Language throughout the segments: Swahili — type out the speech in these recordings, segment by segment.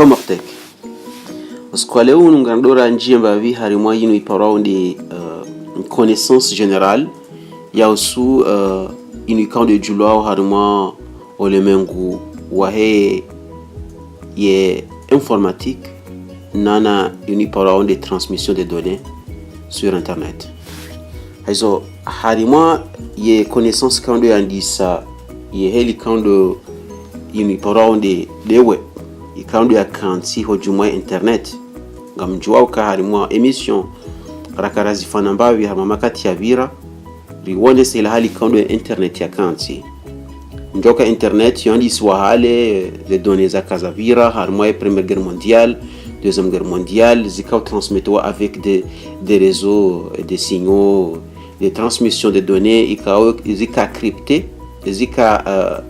Komortek. Squale un grandora njia mbavi harimwa yinu iparao de connaissance générale ya usu inu kan de julao harimwa olemengu wahe ye informatique nana inu iparao de transmission de données sur internet. Hazo harimwa ye connaissance kan de yandisa ye heli kan de inu iparao de web ikando ya kanti hojumwa internet ngamjua ka harimwa emission rakarazi fanamba bi hama makati ya bira riwone sila hali kando ya internet ya kanti njoka internet yandi swahale les données za kazavira harimwa première guerre mondiale deuxième guerre mondiale zika transmetwa avec des réseaux des signaux de transmission de données ikao zika crypté zika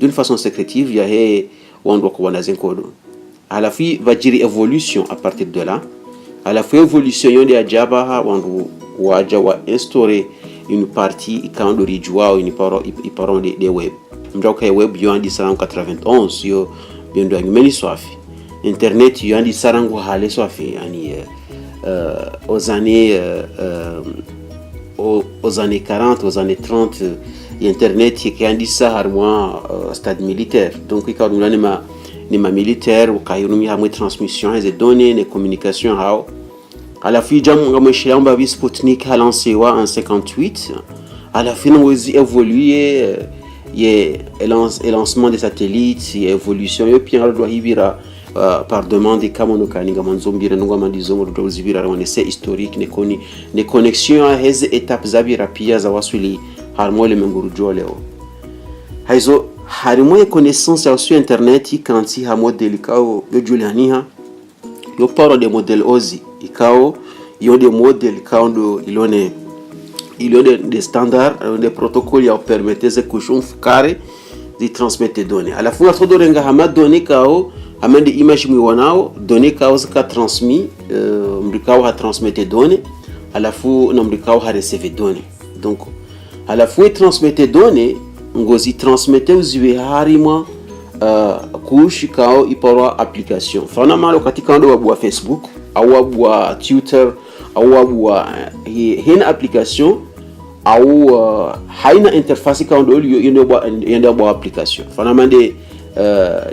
d'une façon sécrétive ya he wando ko wana zenkodo ala fi vajiri évolution à partir de là ala fi évolution yonde ya jaba wando waja wa instaurer une partie ikando rijwa une parole de web mjoka web yondi salam 91 yo biendo ngimeni swafi internet yondi sarango hale swafi yani aux années 40 aux années 30 internet qui a dit ça harmois stade militaire donc il y a ni ma militaire ou kayunumi ha transmission des données les communications hao à la fin jamu ngameshamba vi Sputnik a lancé en 58 à la fin on évoluer lancement des satellites évolution yo pia doit hibira par demande kamono kaninga manzombira ngoma ndizongo do zibira on essaie historique ne connexion à ces étapes zabira pia za wasuli harimo le mengurujo leo haizo harimo ya connaissance ya sur internet kanti ha model kao yo julianiha yo paro de model ozi ikao yo de model kao ndo ilone des standards des protocoles ya permettre ze kushon fukare de transmettre données à la fois to dorenga hama données kao hama de image mwiwanao données kao zika transmis mrikao ha transmettre données à la fois mrikao ha recevoir données donc à la fois transmettre données ngozi transmettre uziwe harima kushikao iparwa application fana malo katika ndo wa Facebook au wa Twitter au wa hina application au haina interface ka ndo yendo wa application fana mande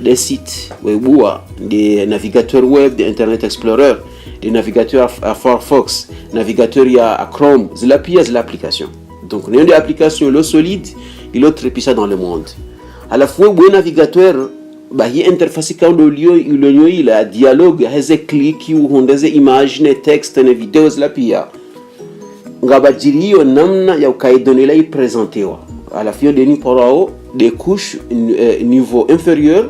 des sites webua des navigateurs web de Internet Explorer des navigateurs à Firefox navigateur ya Chrome zila pia zila application donc il y a des applications le solide et l'autre puissant dans le monde à la fois bon navigateur bah il interface quand il a dialogue has click ou ondeze image ne texte ne vidéos la pia ngabajiriyo namna ya ukaidone la présenter à la fin de ni porao des couches niveau inférieur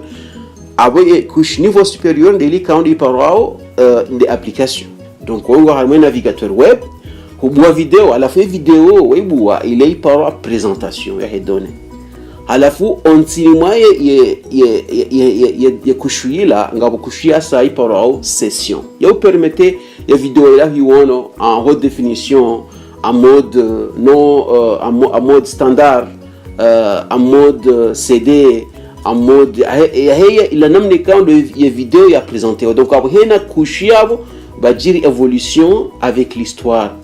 avec couche niveau supérieur de li quand il porao des applications donc on va un navigateur web kubwa video à la fin vidéo webua il est par présentation ya données à la fois on tilima ye kushuila ngabo kushia sai par session ya permettre ya vidéo là hiwono en haute définition en mode non en mode standard en mode CD en mode il a namne quand de vidéo ya présenté donc après na kushiabo bajiri évolution avec l'histoire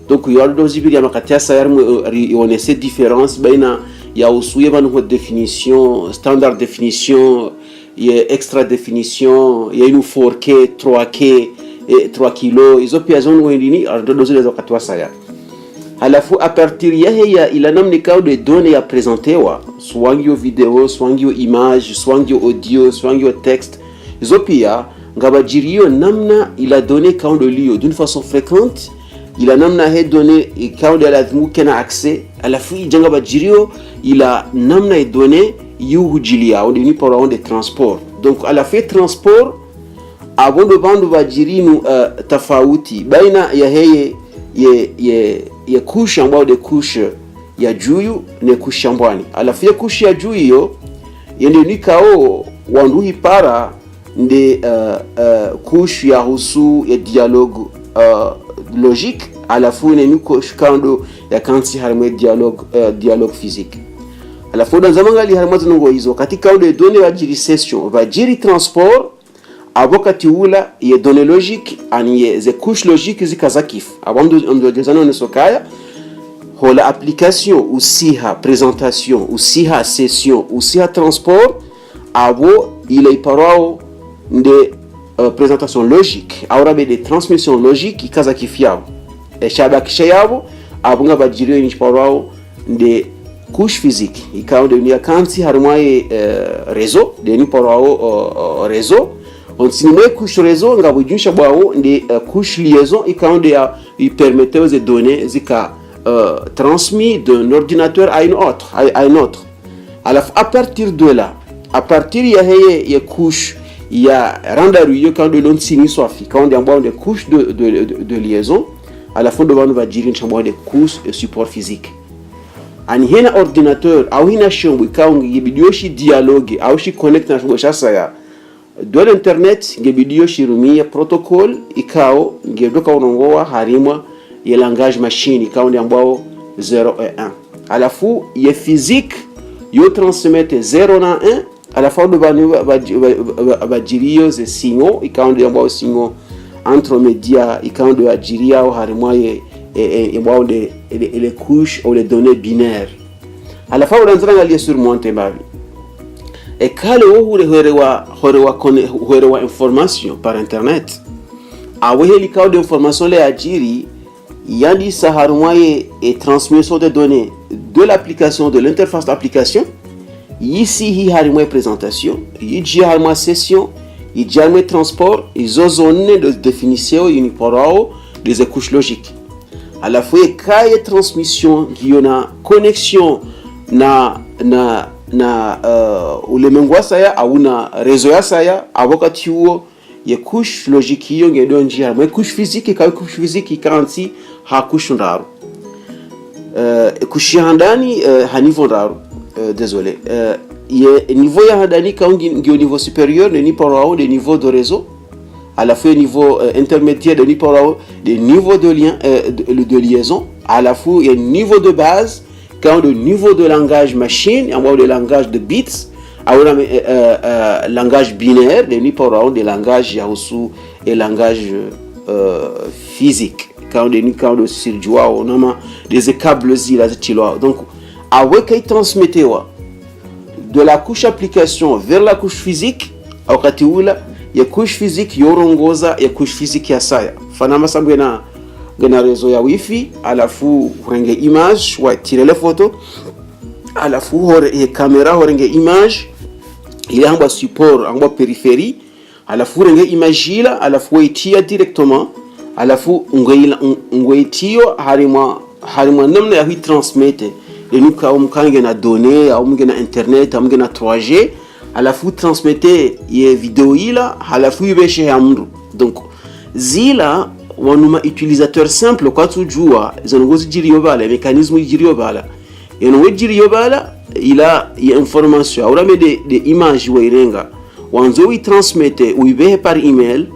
donc il y a d'autres biens makati ça on essaie différence baina ya usuye banu définition standard définition ya extra définition ya une 4K 3K et 3 kg izo pia zone wendini d'autres les wakati ça ya halafu à partir ya il a namne ka de données à présenter wa swangio vidéo swangio image swangio audio swangio texte izo pia ngabajirio namna il a donné quand de lio d'une façon fréquente il a namna he donné et quand de la mukena accès à la fille janga bajirio il a namna he donné yuhujilia on dit pour de transport donc à la fait transport avant de bande bajirinu tafauti baina ya heye ye kusha ambao de kusha ya juyu ne kushambwani à la fait kusha ya juyo yende nikao wanduhi para nde kusha ya husu ya dialogue logique à la fois ne nuko shikando ya kanti harimo dialogue physique à la fois dans zamangali harimo zinongo hizo katika ule données wajiri session wajiri transport wakati ula ye données logiques ani ye ze couches logiques zikazakif ndo dezano ne sokaya hola application usiha présentation usiha session usiha transport abo ile iparao de présentation logique aurabe de transmission logique ikazakifiao eshabakisha yabo abunga bajirio ni iparao de couche physique ikawa de ni akanti harmoye réseau de ni parao réseau on sinime couche réseau ngabujusha bwao de couche liaison ikawa de il permettait aux données zika transmis d'un ordinateur à un autre. Alors à partir de là, à partir il y a couche, il y a rendaru quand de l'on signe soit fi quand on a des couches de liaison, à la fin de on va dire une chambre de couches de support physique. Ani hena ordinateur au hena chambre quand il y shi dialogue au shi connect na chambre chasa ya de l'internet ngebidio shirumia protocole ikao ngedoka unongoa harimwa il y a langage machine quand on ambao 0 et 1 à la fois il y a physique yo transmettre 0 na 1 à la fois de ba jirio ze signaux quand on ambao signaux entre média quand on ajiria au harimo et ambao les couches ou les données binaires à la fois on entra ngalia sur monte babi et kale wo horewa information par internet awehe likao de information les ajiri yandi saharmoye et transmission de données de l'application de l'interface d'application ici hi harmoye présentation yiji harmoye session yiji harmoye transport izozone de définition uniporao des couches logiques à la fois kaye transmission giona connexion na ulimwengu saya au na réseau ya saya awakati huo ye couche logique hiyo ngedo njia mwe couche physique ka couche physique ikansi ha couche ndaru couche handani ha niveau ndaru désolé ye niveau ya handani ka ngi au niveau supérieur de ni parao de niveau de réseau à la fois niveau intermédiaire de ni parao de niveau de lien de liaison à la fois il y a niveau de base quand le niveau de langage machine en de langage de bits alors langage binaire de ni parao de langage yahusu et langage physique quand de sirjua on a des câbles zila zitilo donc avec qui transmettre de la couche application vers la couche physique wakati ula ya couche physique yorongoza ya couche physique ya saya fanama sambe na réseau ya wifi alafu renge image wa tirer les photos alafu hore caméra horenge image il y a un support en périphérie alafu renge image ila alafu itia directement alafu ngoitio harima namna ya transmettre et nous ka umkange na données au mgena internet au mgena 3G alafu transmettre ye vidéo ila alafu ibeshe ya mdu donc zila wanuma utilisateur simple kwa tujua zongozi jiriyo bala mécanisme jiriyo bala yeno jiriyo bala ila ya information aura me de image wairenga wanzo wi transmettre ou ibehe par email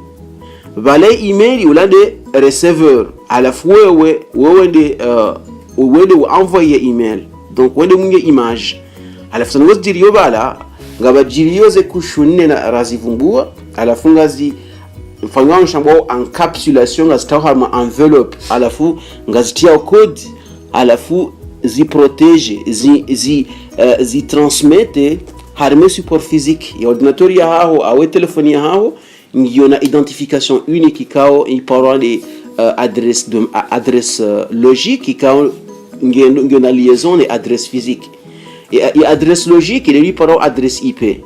vale email ou la de receveur alafu wewe de envoyer email donc wende munge image alafu zongozi jiriyo bala ngaba jiriyo ze kushunne na razivumbua alafu ngazi fanywa shambo encapsulation ngazitaha ma enveloppe alafu ngazitia code alafu zi protège zi transmette harme support physique ya ordinateur ya hao awe telefoni ya hao ngiona identification unique kao iparo de adresse logique kao ngiona liaison et adresse physique et adresse logique il est par adresse IP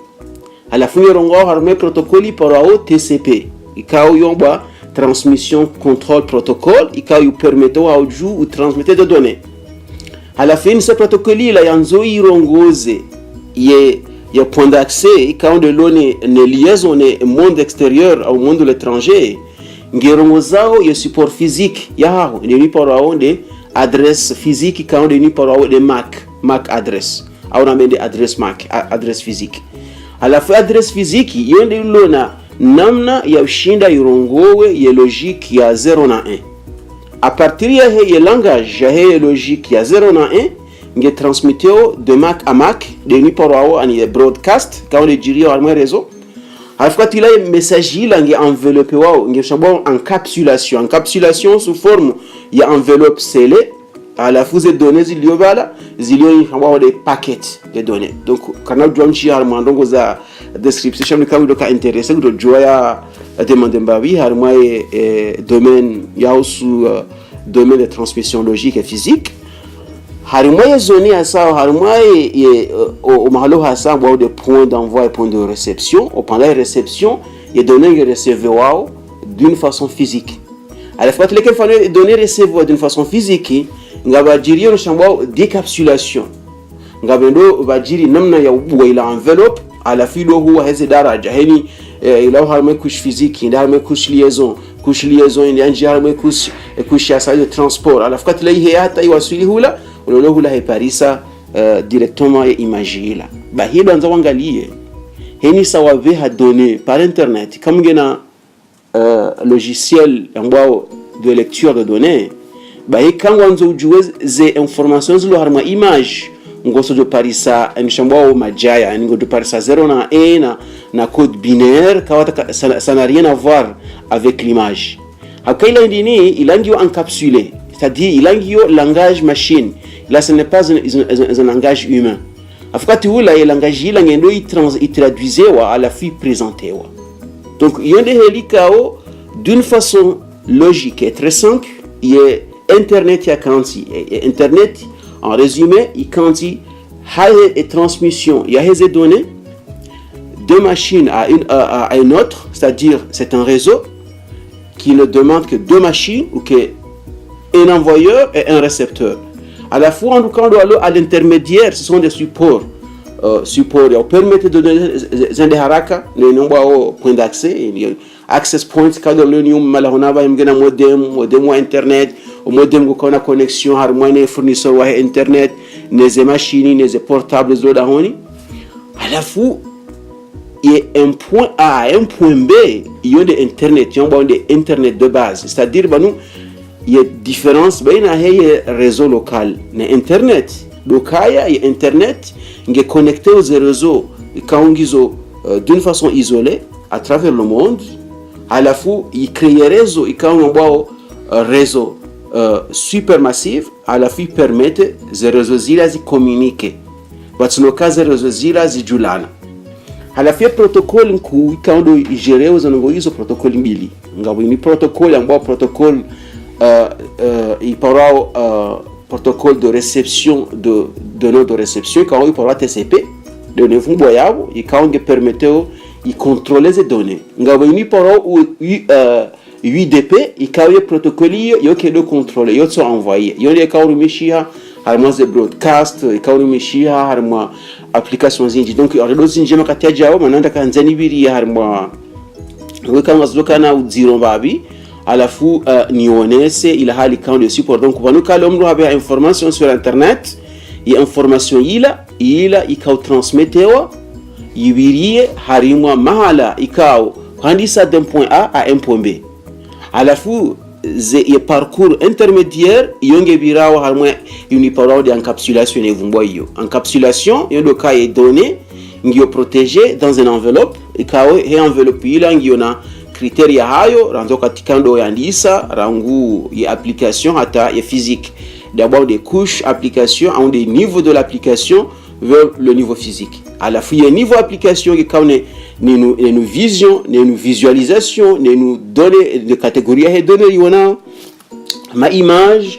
à la fin yorongo harme protocole par TCP ikao yomba transmission contrôle protocole ikao yu permetto audio ou transmettre de données à la fin ce protocole là yanzo irongoze ye point d'accès ikao de l'one ne liaison ne monde extérieur au monde de l'étranger ngerongozao ye support physique yao ne ni par de adresse physique ikao de ni par de MAC adresse au na mende adresse MAC adresse physique à la fin adresse physique yende lona namna ya ushinda yurongowe ye logique ya 0 na 1 à partir ya ye langage ya ye logique ya 0 na 1 nge transmeteo de MAC à MAC de ni parao ani broadcast quand on dirait au réseau Alfat il a message il ngi enveloppe wao ngi chambon encapsulation sous forme il y a enveloppe scellée à la fois des données zilio bala zilio chambon des paquets de données donc kana drum chi harma ndongo za description ka wido ka intéressé do joya demander mbawi harma domaine ya sous domaine de transmission logique et physique harma zone à ça harma au mahalo hasa bo des points d'envoi et points de réception au pendant la réception et données recevoir d'une façon physique à la fois les fallait donner recevoir d'une façon physique ngaba jiri no chambo décapsulation ngabendo bajiri namna ya ubwa ila envelope ala filo huwa heze daraja heni ila harma couche physique nda harma couche liaison nda nji harma couche ya de transport à la fois les hata iwasili hula ulolo hula heparisa directement ya image ila ba hilo anza wangalie heni sawa ve ha donné par internet kama ngena logiciel ambao de lecture de données ba hikango anzo ujue ze informations zilo harma image ngoso do parisa enshambao majaya ngo do parisa 0 na 1 na code binaire kawata ça n'a rien à voir avec l'image hakaila ndini ilangio encapsulé c'est-à-dire ilangio langage machine là ce n'est pas un langage humain afukati ula ye langage ila ngendo traduisewa à la fille présentewa donc yonde helikao d'une façon logique et très simple il est internet ya kanti internet en résumé il kanti high et transmission il y a des données de machine à une autre, c'est-à-dire c'est un réseau qui ne demande que deux machines ou que un envoyeur et un récepteur. À la fois, quand on doit aller à l'intermédiaire, ce sont des supports. Supports, ils permettent de donner des haraka, les nombreux points d'accès, access points, quand on a un modem internet, au modem qu'on a connexion, harmonie fournisseur internet, les machines, les portables, à la fois, il y a un point A, un point B, il y a des internet, il y a des internet de base, c'est-à-dire il y a différence entre les réseaux locaux. Internet local, il y a internet qui est connecté aux réseaux d'une façon isolée à travers le monde. À la fois, il crée un réseau, il crée un réseau supermassif, à la fois, il permet ces réseaux de communiquer. Parce que le cas des réseaux de Julana. À la fois, protocole qui est géré aux protocole mbili. Il y a protocole il parle protocole de réception de données de réception quand il parle TCP de niveau boyabo et quand il permet de contrôler les données. Il parle UDP et quand il protocole il y a que contrôler il sont envoyés il y a quand on mechia harmonie de broadcast et quand on mechia harmonie applications zinji donc il y a d'autres zinji makatia jao mananda kanzani biri harmonie quand on kana uziro babi à la fois nionese il a hali de support donc quand nous calons avec information sur internet et information il transmettewa yibirie harimwa mahala ikao handisa d'un point A à un point B à la fois le parcours intermédiaire yonge birawa harmwa une parole d'encapsulation et vumboyo encapsulation yodo ka est donné ngio protégé dans une enveloppe ikao et enveloppe ila ngiona critères ya hayo ranzo katika ndo yandisa rangu ya application hata ya physique d'abord des couches application en des niveaux de l'application vers le niveau physique à la fois niveau application qui quand nous vision nous visualisation nous donner de catégories et donner yona ma image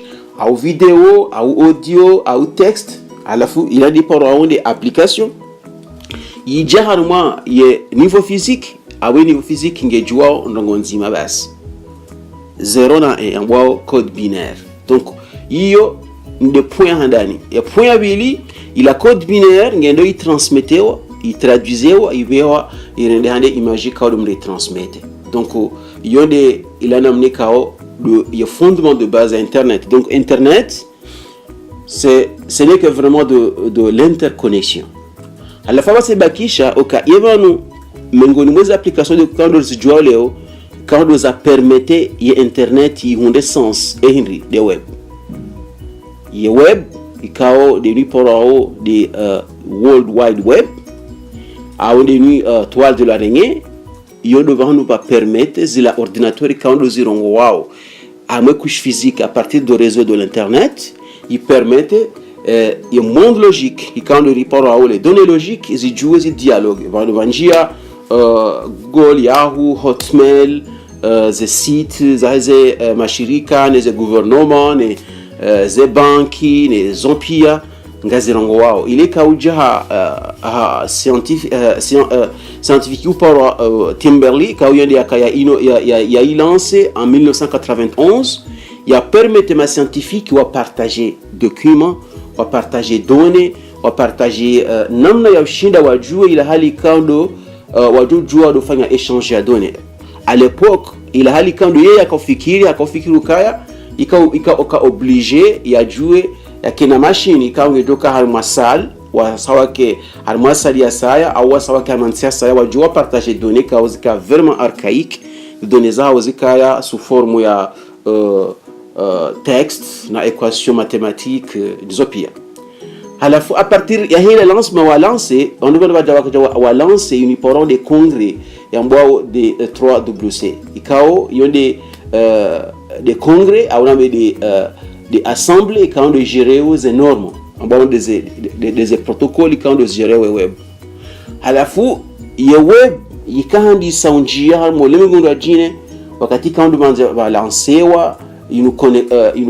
ou vidéo ou audio ou texte à la fois il a des paroles des applications il y a niveau physique awe niveau physique ngejua ndongo nzima basi 0 na 1 ambao code binaire donc hiyo ndio point handani ya point abili ila code binaire ngendo itransmettewa itraduisewa ibewa irende hande image code mle transmettre donc yonde ila namne kao le fondement de base internet donc internet ce n'est que vraiment de l'interconnexion à la fois c'est bakisha oka yevanu mengoni mwezi application de kando zijua leo kando za permete ye internet yihunde sens ehindri de web ye web ikao de ni porao de world wide web a de ni toile de l'araignée yo devant va permettre zila ordinateur quand zirongo wao amwe couche physique à partir du réseau de l'internet, il permettent le monde logique, il quand le report les données logiques, ils jouent les dialogues. Vanjia Google, Yahoo, Hotmail, les sites, les mashirika, les gouvernements, les banques, les empires, ngazirongo wao. Il est kauja scientifique ou par Timberley, quand il a lancé en 1991, il a permis à scientifique de partager documents, de partager données, de partager namna ya ushinda wajue ila hali kando wajua dofanya échanger ya données. À l'époque, ila hali kando yeye akafikiri ukaya ika obligé ya jue ya kina machine ikaongedoka halmasal wa sawake halmasali ya saya au sawake halmansia saya wajua partager données kauzika vraiment archaïque, données zao zikaya sous forme ya texte na équation mathématique dizopia. Halafu à partir ya hile lancement wa lance on va lancer une parole de congrès ya mbao de 3WC ikao yonde des congrès au name des assemblées quand de gérer aux normes ambao des protocoles quand de gérer web. Halafu ya web ikahandi saunjia mo lemengo jine wakati quand de va lancewa une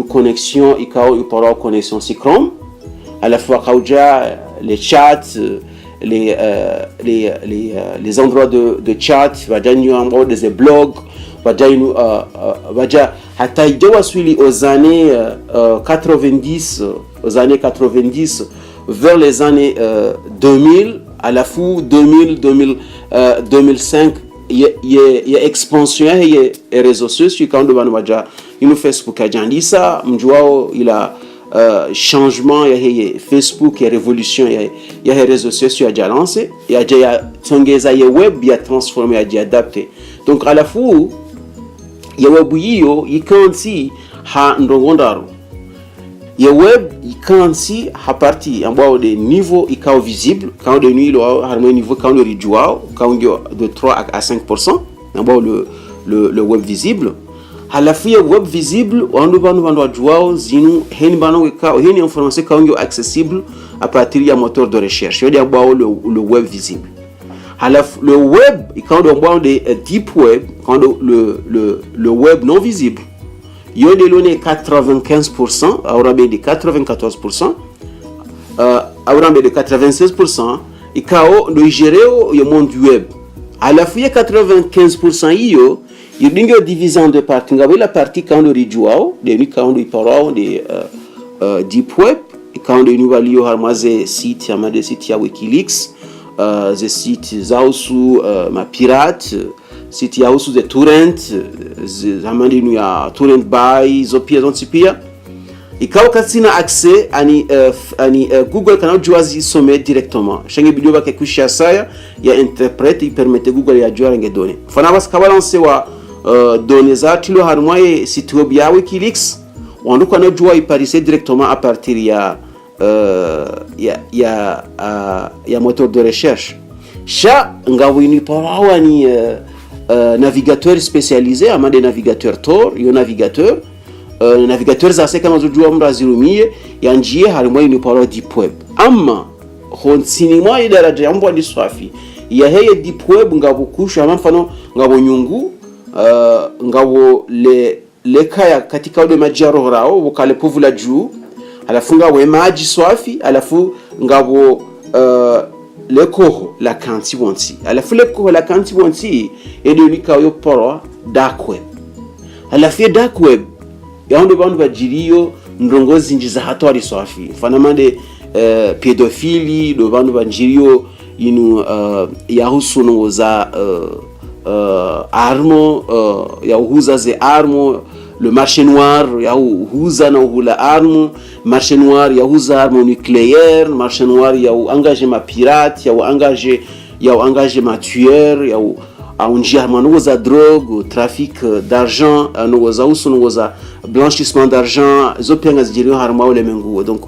connexion ikao ipara connexion Chrome à la fois kauja les chats les endroits de chat vajanyo ambao des blogs vajanyo vaja hata ijawa swili aux années 90 vers les années 2000 à la fois 2005 il y a expansion et réseaux sociaux quand on va dire une Facebook ajandisa mjuao ila changement ya Facebook ya révolution ya réseaux sociaux ya lancé ya tongeza ya web ya transformer ya adapter donc à la fois ya web hiyo ikansi ha ndongondaro ya web ikansi ha parti ambao de niveau ikao visible quand de nuit le niveau quand le rijuao quand de 3 à 5% ambao le web visible halafu ya web visible wandu wajwao zinu heni bano wekao heni information quand accessible à partir ya moteur de recherche yodi ambao le web visible. Halafu le web quand ambao de deep web quand le web non visible yodi lone 95% aurabe de 94% aurabe de 96% ikao do gereo yo monde web. Halafu ya 95% hiyo il divisé en deux parties. La partie quand on rijuao, de quand on parle de deep web, quand on nous value harmaze site, amade site ya WikiLeaks, des sites zausu ma pirate, site ya usu de torrent, amade nous ya torrent by zopia zontipia. Ikawa katina accès ani Google kana juazi sommet directement. Change video ba kekusha saya ya interprète il permet Google ya juara ngedone. Fana bas kabalanse wa données zatilo harmoye site web ya WikiLeaks on doit connaître joie iparisser directement à partir ya moteur de recherche cha ngawini parawa ni navigateur spécialisé ama des navigateurs Tor yo navigateur za seka mazujua mrazirumie ya njie harmoye ni parawa deep web ama honsini mwa idaraja ya mbwa ni swafi ya heye deep web ngabukusha mfano ngabonyungu ngabo le kaya katika ule maji ya roho wakale povu la juu alafu ngabo maji swafi alafu ngabo le koho la kanti wonti alafu le koho la kanti wonti edo nikayo poro dark web alafu dark web yaonde bandu bajiriyo ndongozi njiza hatwari swafi fanamande pedofili do bandu bajiriyo inu yahusu nongoza armo yahuza ze armo le marché noir yahuza na hula armo marché noir yahuza armo nucléaire marché noir yahu engagé ma pirate yahu engagé ma tueur yahu aunjia manoza drogue trafic d'argent noza usu noza blanchissement d'argent zopenga zijirio harma ole mengu donc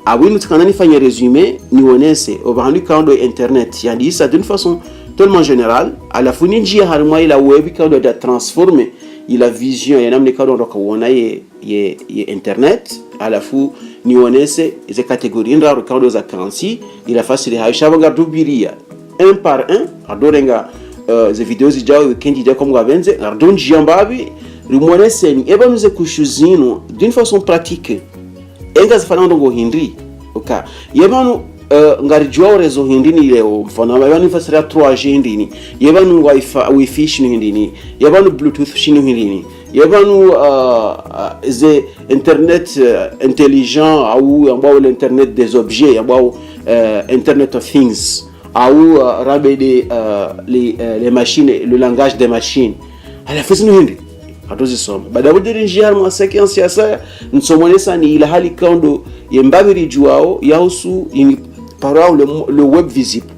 awinu tukanani fanya résumé ni onese obahandi kando internet yandisa d'une façon tellement général alafu ni njia harma ila web kando da transforme ila vision ya namna kando kuona ye internet alafu nionese ize kategori ndaro kando za kansi ila fasili haishaba gardubiria un par un adorenga ze videos zijao weekend ija comme gavenze ardonji ambabi rimwonese ni eba nuze kushuzino d'une façon pratique enga zifana ndongo hindri oka yebanu ngarijua rezo hindini leo mfano yebanu fasira 3G hindini yebanu wifi shinu hindini yebanu bluetooth shinu hindini yebanu ze internet intelligent au ambao l'internet des objets ambao internet of things au rabe les machines, le langage des machines ala fasinu hindi hatozi soma baada ya njia mwa sequence ya saya nsomonesa ni ila hali kando yembabiri juao yahusu parole le web visible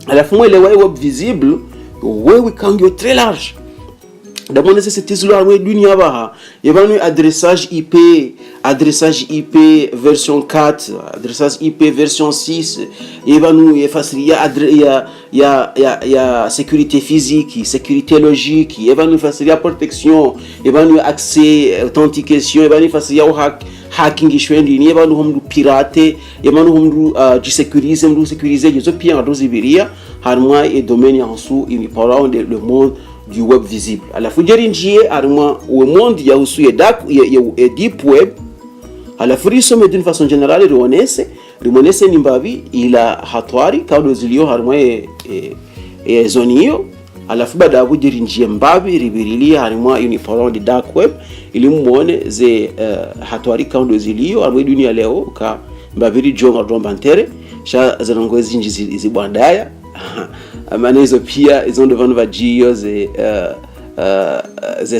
alafu moi le web visible wewe kango très large d'abord nécessité zulu we dunia baha yebanu adressage IP version 4 adressage IP version 6 yebanu yefasiria ya sécurité physique sécurité logique yebanu yefasiria protection yebanu accès authentication yebanu yefasiria hacking shwendi ni yebanu homdu pirate yebanu homdu sécuriser les options dozibiria harmoi et domaine ya hansu ini parlant de le monde du web visible à la fujeri njie harmoi au monde ya husu ya deep web à la furisome d'une façon générale rimonese nimbavi ila hatwari kaudo zilio harmoi e zonio à la fuba da fujeri njie mbavi ribirili harmoi ini parlant de dark web ili muone ze hatwari kaudo zilio harmoi dunia leo ka mbaviri jonga dombantere sha zanongozi njizi zibandaya manezo pia ils ont devant vajio ze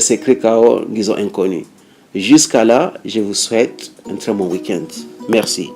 secrets kao gizo inconnus. Jusqu'à là, je vous souhaite un très bon week-end. Merci.